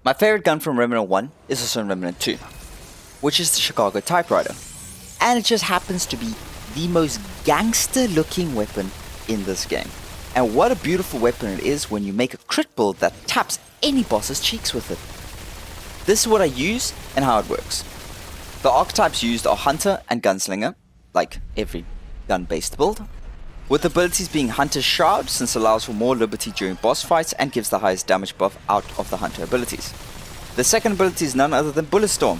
My favorite gun from Remnant 1 is also in Remnant 2, which is the Chicago Typewriter. And it just happens to be the most gangster looking weapon in this game. And what a beautiful weapon it is when you make a crit build that taps any boss's cheeks with it. This is what I use and how it works. The archetypes used are Hunter and Gunslinger, like every gun-based build, with abilities being Hunter's Shroud, since it allows for more liberty during boss fights and gives the highest damage buff out of the Hunter abilities. The second ability is none other than Bullet Storm,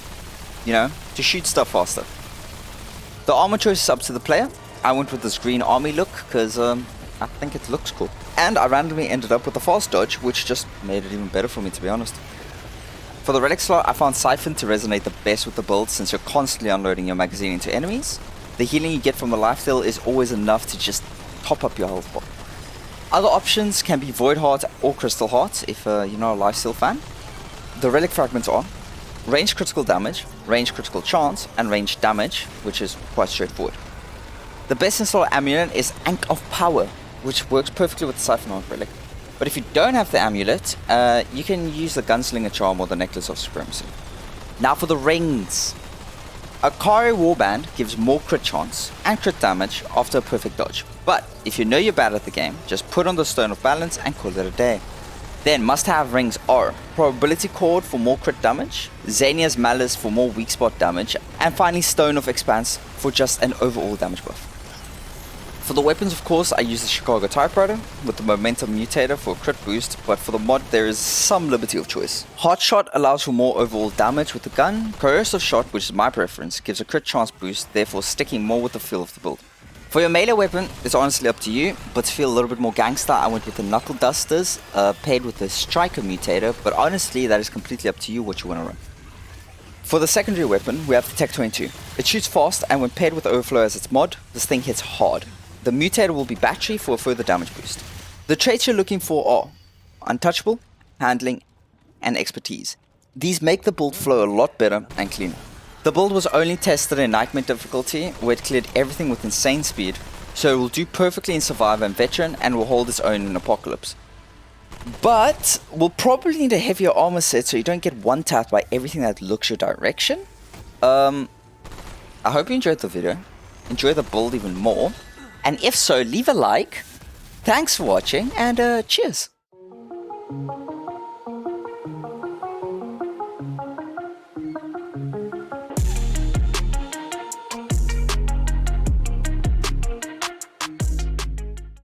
to shoot stuff faster. The armor choice is up to the player. I went with this green army look because I think it looks cool. And I randomly ended up with the fast dodge, which just made it even better for me, to be honest. For the relic slot, I found Siphon to resonate the best with the build since you're constantly unloading your magazine into enemies. The healing you get from the life steal is always enough to just top up your health bar. Other options can be Void Heart or Crystal Heart if you're not a life steal fan. The relic fragments are range critical damage, range critical chance, and range damage, which is quite straightforward. The best install amulet is Ankh of Power, which works perfectly with the Siphon Heart relic. But if you don't have the amulet, you can use the Gunslinger Charm or the Necklace of Supremacy. Now for the rings. Akari Warband gives more crit chance and crit damage after a perfect dodge. But if you know you're bad at the game, just put on the Stone of Balance and call it a day. Then must-have rings are Probability Cord for more crit damage, Xania's Malice for more weak spot damage, and finally Stone of Expanse for just an overall damage buff. For the weapons, of course, I use the Chicago Typewriter with the Momentum Mutator for a crit boost, but for the mod there is some liberty of choice. Heart Shot allows for more overall damage with the gun. Coercive Shot, which is my preference, gives a crit chance boost, therefore sticking more with the feel of the build. For your melee weapon, it's honestly up to you, but to feel a little bit more gangster, I went with the Knuckle Dusters, paired with the Striker Mutator, but honestly that is completely up to you what you want to run. For the secondary weapon, we have the Tech 22. It shoots fast, and when paired with Overflow as its mod, this thing hits hard. The Mutator will be Battery for a further damage boost. The traits you're looking for are Untouchable, Handling, and Expertise. These make the build flow a lot better and cleaner. The build was only tested in Nightmare difficulty, where it cleared everything with insane speed, so it will do perfectly in Survivor and Veteran and will hold its own in Apocalypse. But we'll probably need a heavier armor set so you don't get one-tapped by everything that looks your direction. I hope you enjoyed the video. Enjoy the build even more. And if so, leave a like. Thanks for watching and cheers.